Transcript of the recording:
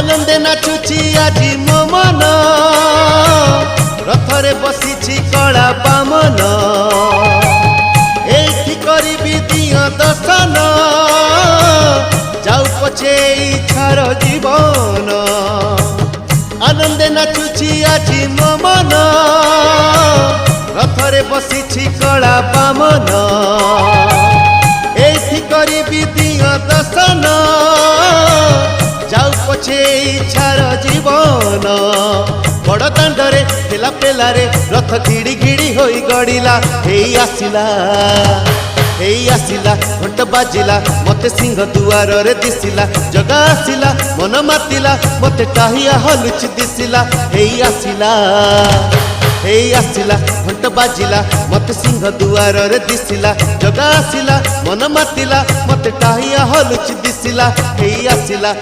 आनंदे नाचुची आजी मो मन रथरे बसीछि कला बामन एठी करिबी दिया दर्शन जाऊ पछे इच्छार जीवन आनंदे नाचुची आजी मो मन रथरे बसीछि कला बामन एठी करिबी दिया दर्शन जाऊ पछे इच्छार जीवन बड़ दांडरे ठेला पेलारे रथ घिड़ी घिड़ी होई गड़िला हेई आसिला घंट बाजिला मते सिंह दुआर रे दिसिला जगा आसिला मन मातिला मते टाहिया हलुच दिसिला हेई आसिला घंट बाजिला मते सिंह दुआर रे दिसिला जगा आसिला मन मातिला मते टाहिया हलुच दिसिला हेई आसिला